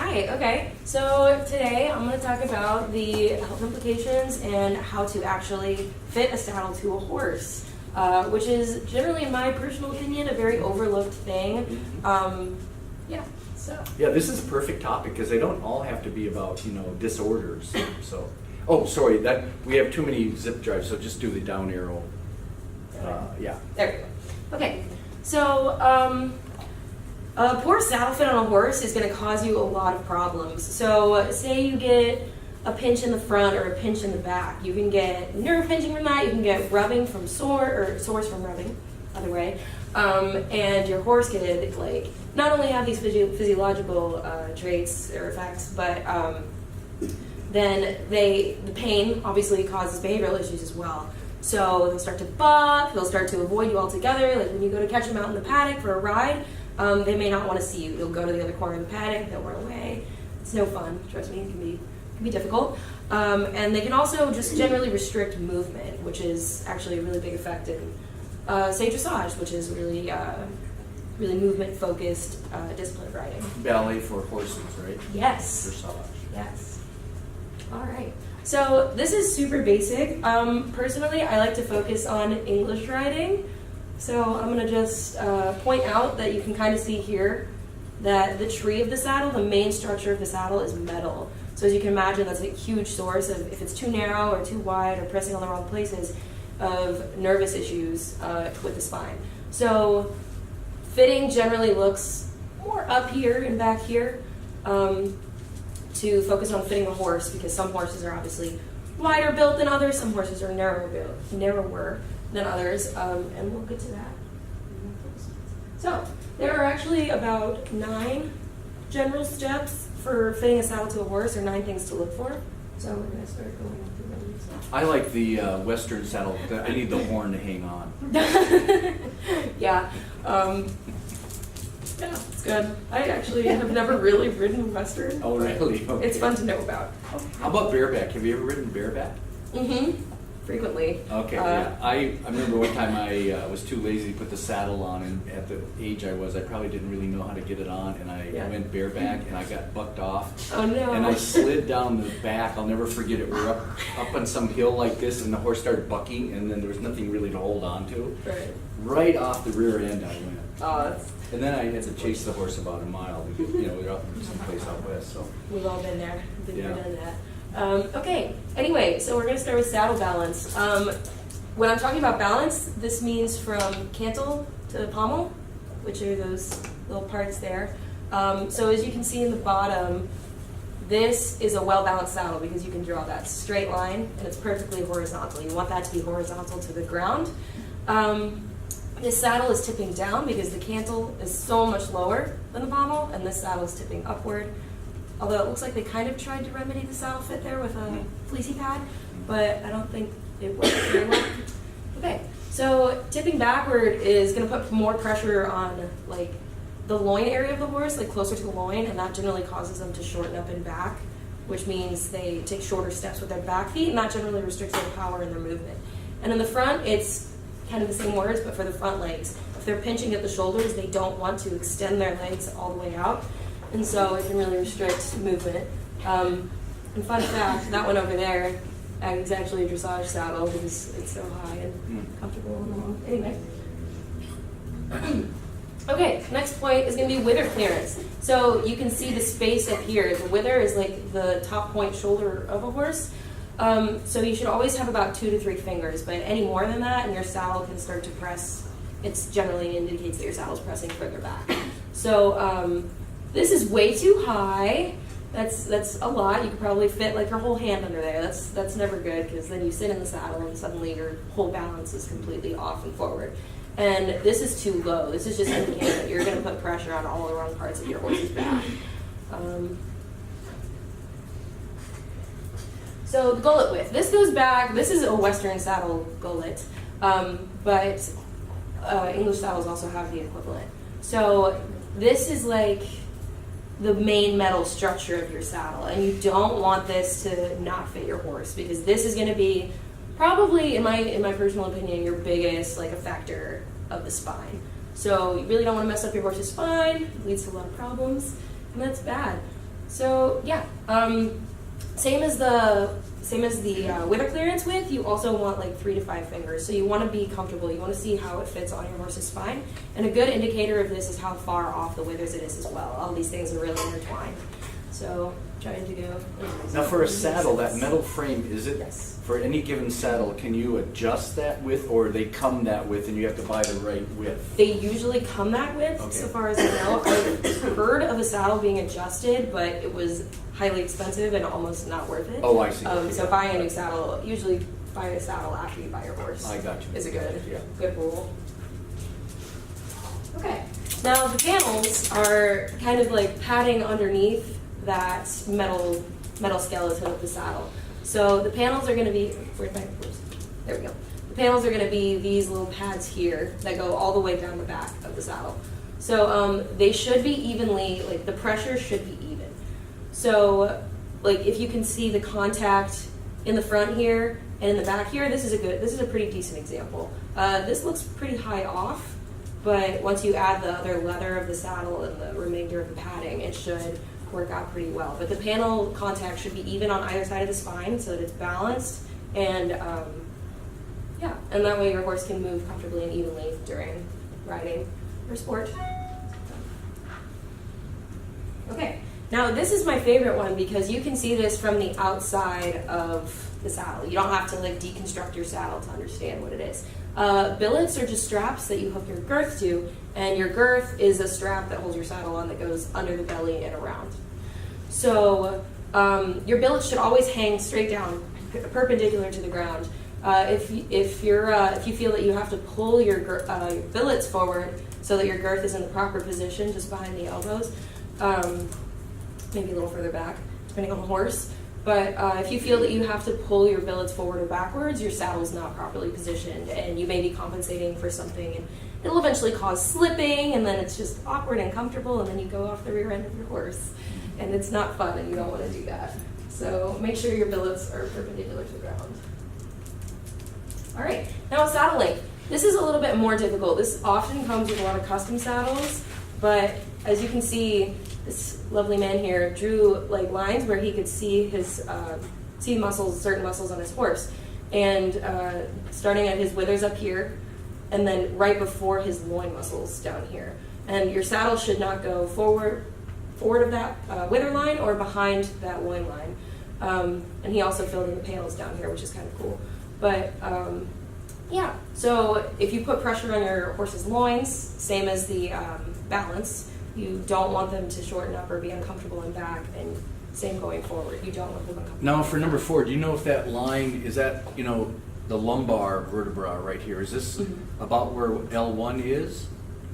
right, okay. So today I'm going to talk about the health implications and how to actually fit a saddle to a horse, which is generally, in my personal opinion, a very overlooked thing. Yeah, this is a perfect topic because they don't all have to be about, disorders. So, oh, sorry, that we have too many zip drives, so just do the down arrow. Yeah. There we go. Okay, so a poor saddle fit on a horse is going to cause you a lot of problems. So say you get a pinch in the front or a pinch in the back. You can get nerve pinching from that. You can get rubbing from sores from rubbing, other way. And your horse could not only have these physiological traits or effects, but then the pain obviously causes behavioral issues as well. So they'll start to buck, they'll start to avoid you altogether. Like when you go to catch them out in the paddock for a ride, they may not want to see you. You'll go to the other corner of the paddock, they'll run away. It's no fun, trust me, it can be difficult. And they can also just generally restrict movement, which is actually a really big effect in, say, dressage, which is really movement-focused discipline of riding. Ballet for horses, right? Yes. Dressage. Yes. All right. So this is super basic. Personally, I like to focus on English riding. So I'm going to just point out that you can kind of see here that the tree of the saddle, the main structure of the saddle, is metal. So as you can imagine, that's a huge source of, if it's too narrow or too wide or pressing on the wrong places, of nervous issues with the spine. So fitting generally looks more up here and back here to focus on fitting a horse, because some horses are obviously wider built than others, some horses are narrower than others, and we'll get to that. So there are actually about 9 general steps for fitting a saddle to a horse, or 9 things to look for. So we're going to start going through them. I like the Western saddle. I need the horn to hang on. Yeah. Yeah, it's good. I actually have never really ridden Western. Oh, really? Okay. It's fun to know about. How about bareback? Have you ever ridden bareback? Mm-hmm. Frequently. Okay, yeah. I remember one time I was too lazy to put the saddle on, and at the age I was, I probably didn't really know how to get it on, and I went bareback, and I got bucked off. Oh, no. And I slid down the back. I'll never forget it. We were up on some hill like this, and the horse started bucking, and then there was nothing really to hold on to. Right. Right off the rear end I went. Oh, And then I had to chase the horse about a mile because, we were up someplace out west. So we've all been there. We've Yeah. done that. Okay, anyway, so we're going to start with saddle balance. When I'm talking about balance, this means from cantle to pommel, which are those little parts there. So as you can see in the bottom, this is a well-balanced saddle because you can draw that straight line and it's perfectly horizontal. You want that to be horizontal to the ground. This saddle is tipping down because the cantle is so much lower than the pommel, and this saddle is tipping upward. Although it looks like they kind of tried to remedy the saddle fit there with a fleecy pad, but I don't think it worked very well. Okay, so tipping backward is going to put more pressure on the loin area of the horse, closer to the loin, and that generally causes them to shorten up and back, which means they take shorter steps with their back feet, and that generally restricts their power and their movement. And in the front, it's kind of the same words, but for the front legs. If they're pinching at the shoulders, they don't want to extend their legs all the way out. And so it can really restrict movement. And fun fact, that one over there is actually a dressage saddle because it's so high and comfortable and long. Anyway. Okay, next point is going to be wither clearance. So you can see the space up here. The wither is like the top point shoulder of a horse. So you should always have about 2 to 3 fingers, but any more than that and your saddle can start to press, it generally indicates that your saddle's pressing further back. So this is way too high. That's a lot. You could probably fit your whole hand under there. That's never good because then you sit in the saddle and suddenly your whole balance is completely off and forward. And this is too low. This is just indicating that you're going to put pressure on all the wrong parts of your horse's back. So the gullet width. This goes back. This is a Western saddle gullet, but English saddles also have the equivalent. So this is the main metal structure of your saddle, and you don't want this to not fit your horse because this is going to be probably, in my personal opinion, your biggest effector of the spine. So you really don't want to mess up your horse's spine. It leads to a lot of problems, and that's bad. So yeah, same as the wither clearance width, you also want like 3 to 5 fingers. So you want to be comfortable. You want to see how it fits on your horse's spine. And a good indicator of this is how far off the withers it is as well. All these things are really intertwined. So trying to go. Now for a saddle, that metal frame, is it, Yes. for any given saddle, can you adjust that width, or they come that width and you have to buy the right width? They usually come that width, Okay. so far as I know. I've heard of a saddle being adjusted, but it was highly expensive and almost not worth it. Oh, I see. Okay, So yeah. buying a new saddle, usually buying a saddle after you buy your horse. I got you. Is a good, Yeah. good rule. Okay, now the panels are kind of like padding underneath that metal skeleton of the saddle. So the panels are going to be, where's my, there we go. The panels are going to be these little pads here that go all the way down the back of the saddle. So they should be evenly, like the pressure should be even. So like if you can see the contact in the front here and in the back here, this is a pretty decent example. This looks pretty high off, but once you add the other leather of the saddle and the remainder of the padding, it should work out pretty well. But the panel contact should be even on either side of the spine so that it's balanced, and yeah, and that way your horse can move comfortably and evenly during riding or sport. Okay, now this is my favorite one because you can see this from the outside of the saddle. You don't have to like deconstruct your saddle to understand what it is. Billets are just straps that you hook your girth to, and your girth is a strap that holds your saddle on that goes under the belly and around. So your billets should always hang straight down, perpendicular to the ground. If you feel that you have to pull your billets forward so that your girth is in the proper position, just behind the elbows, maybe a little further back, depending on the horse. But if you feel that you have to pull your billets forward or backwards, your saddle's not properly positioned, and you may be compensating for something, and it'll eventually cause slipping, and then it's just awkward and uncomfortable, and then you go off the rear end of your horse, and it's not fun, and you don't want to do that. So make sure your billets are perpendicular to the ground. All right, now a saddle length. This is a little bit more difficult. This often comes with a lot of custom saddles, but as you can see, this lovely man here drew like lines where he could see his muscles, certain muscles on his horse, and starting at his withers up here, and then right before his loin muscles down here. And your saddle should not go forward of that wither line or behind that loin line. And he also filled in the panels down here, which is kind of cool. But yeah, so if you put pressure on your horse's loins, same as the balance, you don't want them to shorten up or be uncomfortable in back, and same going forward. You don't want them uncomfortable. Now for number 4, do you know if that line, is that, the lumbar vertebra right here, is this about where L1 is,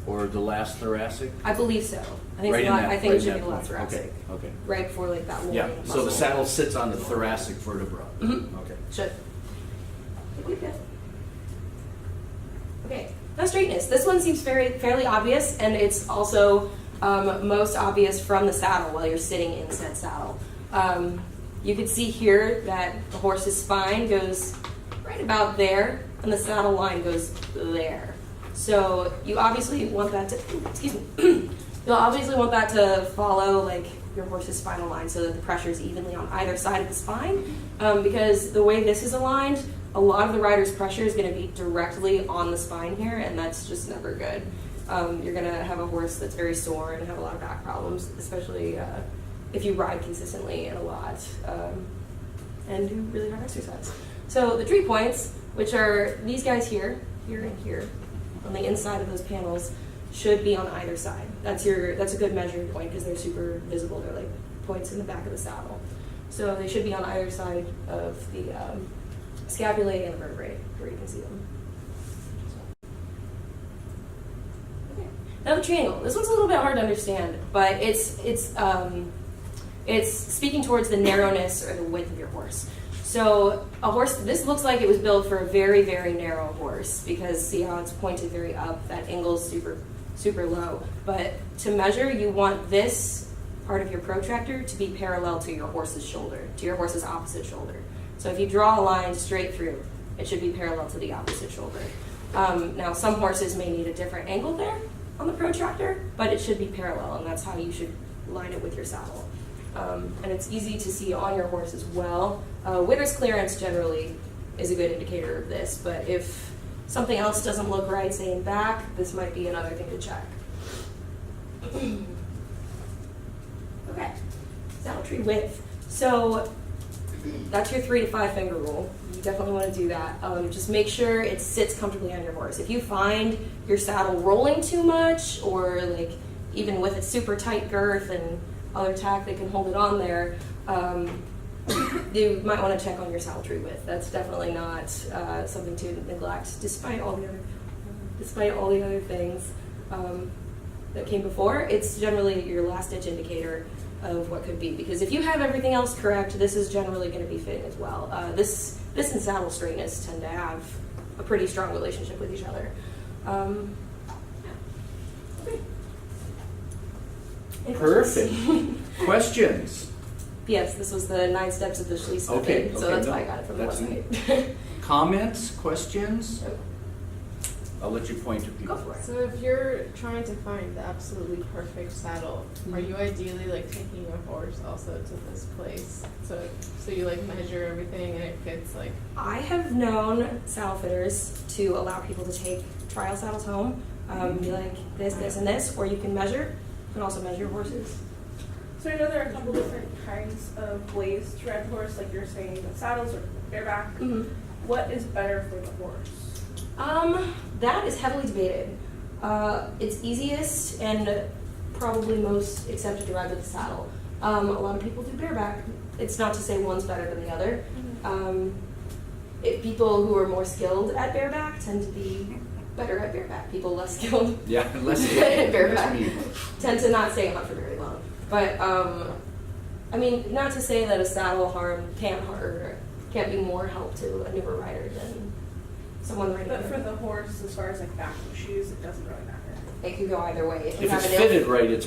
or the last thoracic? I believe so. I think, Right in that- I think right it should in be that the last point. thoracic. Okay. Right before like that loin Yeah, muscle. so the saddle sits on the thoracic vertebra. Mhm. Okay. Should. Okay, now straightness. This one seems fairly obvious, and it's also most obvious from the saddle while you're sitting in said saddle. You can see here that the horse's spine goes right about there, and the saddle line goes there. So you obviously want that to, excuse me, you'll obviously want that to follow like your horse's spinal line so that the pressure is evenly on either side of the spine, because the way this is aligned, a lot of the rider's pressure is going to be directly on the spine here, and that's just never good. You're going to have a horse that's very sore and have a lot of back problems, especially if you ride consistently and a lot and do really hard exercise. So the tree points, which are these guys here, here and here, on the inside of those panels, should be on either side. That's a good measuring point because they're super visible. They're like points in the back of the saddle. So they should be on either side of the scapulae and the vertebrae where you can see them. Okay. Now the triangle. This one's a little bit hard to understand, but it's speaking towards the narrowness or the width of your horse. So a horse, this looks like it was built for a very, very narrow horse because see how it's pointed very up, that angle's super low. But to measure, you want this part of your protractor to be parallel to your horse's shoulder, to your horse's opposite shoulder. So if you draw a line straight through, it should be parallel to the opposite shoulder. Now some horses may need a different angle there on the protractor, but it should be parallel, and that's how you should line it with your saddle. And it's easy to see on your horse as well. Withers clearance generally is a good indicator of this, but if something else doesn't look right, say in back, this might be another thing to check. Okay, saddle tree width. So that's your 3 to 5 finger rule. You definitely want to do that. Just make sure it sits comfortably on your horse. If you find your saddle rolling too much, or like even with a super tight girth and other tack that can hold it on there, you might want to check on your saddle tree width. That's definitely not something to neglect, despite all the other things that came before. It's generally your last ditch indicator of what could be, because if you have everything else correct, this is generally going to be fitting as well. This and saddle straightness tend to have a pretty strong relationship with each other. Okay. Any Perfect. questions? Questions? Yes, this was the 9 steps of the Schließ Okay, method, so okay, that's no, why I got it from the that's website. Comments? Questions? I'll let you point to Go people. for it. So if you're trying to find the absolutely perfect saddle, are you ideally like taking your horse also to this place? So you like measure everything and it fits like. I have known saddle fitters to allow people to take trial saddles home, be like this, this, and this, or you can measure. You can also measure your horses. So I know there are a couple different kinds of ways to ride the horse, like you're saying, the saddles or bareback. Mm-hmm. What is better for the horse? That is heavily debated. It's easiest and probably most accepted to ride with a saddle. A lot of people do bareback. It's not to say one's better than the other. People who are more skilled at bareback tend to be better at bareback. People less skilled Yeah, unless at bareback me. tend to not stay on for very long. But I mean, not to say that a saddle can't be more help to a newer rider than someone riding. But for the horse, as far as like backing shoes, it doesn't really matter. It could go either way. If you If have it's an fitted right, there's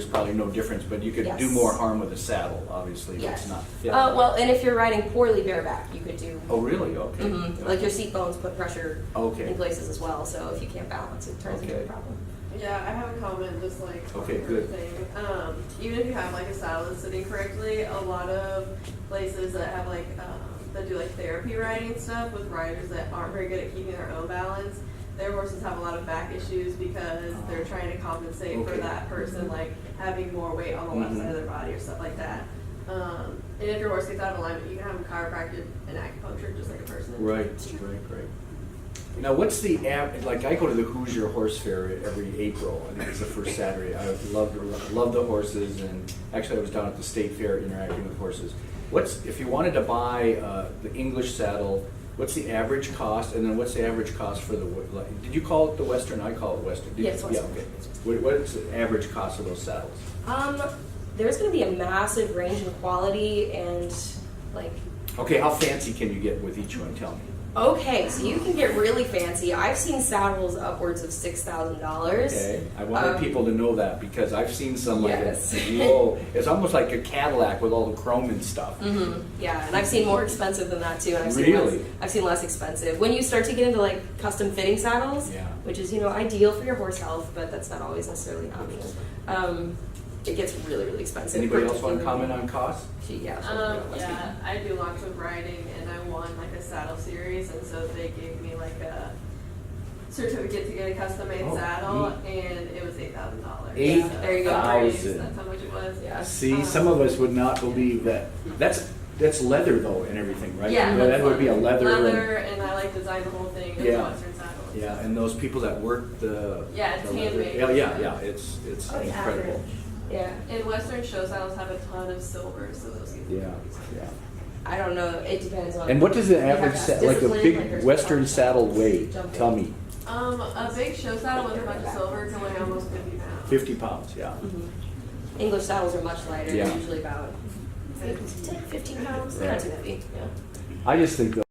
probably no difference, but you could do Yes. more harm with a saddle, obviously, if Yes. it's not fit. Well, and if you're riding poorly bareback, you could do. Oh, really? Okay. Like your seat bones put pressure Okay. in places as well. So if you can't balance, it turns into a Okay. problem. Yeah, I have a comment just like Okay, on good. thing. Even if you have like a saddle that's sitting correctly, a lot of places that have like that do like therapy riding stuff with riders that aren't very good at keeping their own balance, their horses have a lot of back issues because they're trying to compensate for Okay. that person like having more weight on the left side of their body or stuff like that. And if your horse gets out of alignment, you can have them chiropractic and acupuncture just like a person. Right. Now, what's the like? I go to the Hoosier Horse Fair every April. I think it's the first Saturday. I love the horses, and actually, I was down at the state fair interacting with horses. If you wanted to buy the English saddle? What's the average cost, and then what's the average cost for the? Did you call it the Western? I call it Western. Yes, Yeah. Western. Okay. What's the average cost of those saddles? There's going to be a massive range in quality and like. Okay, how fancy can you get with each one? Tell me. Okay, so you can get really fancy. I've seen saddles upwards of $6,000. Okay, I wanted people to know that because I've seen some like Yes. whoa, it's almost like a Cadillac with all the chrome and stuff. Yeah, and I've seen more expensive than that too. And Really? I've seen less expensive. When you start to get into like custom fitting saddles, Yeah. which is ideal for your horse health, but that's not always necessarily an option. It gets really, really expensive. Anybody else want to comment on cost? Yeah. Yeah, I do lots of riding and I won like a saddle series and so they gave me like a certificate to get a custom made Oh, saddle and it was $8,000. $8,000. There you go. That's how much it was. Yeah. See, some of us would not believe that. That's leather though and everything, right? Yeah. That would be a leather. And I like designed the whole thing. It was Yeah. a Western saddle. Yeah, and those people that work the. Yeah, it's the leather- handmade. Yeah, it's Oh, yeah. incredible. Yeah. And Western show saddles have a ton of silver, so those get Yeah. I don't know. It depends on. And what does the You have average to have like a discipline, big like there's Western no saddle weigh? jumping. Tell me. A big show saddle with a bunch of silver can weigh almost 50 pounds. 50 pounds. Yeah. English saddles are much lighter. Yeah. They're usually about 10, 15 pounds. They're not too heavy. Yeah. I just think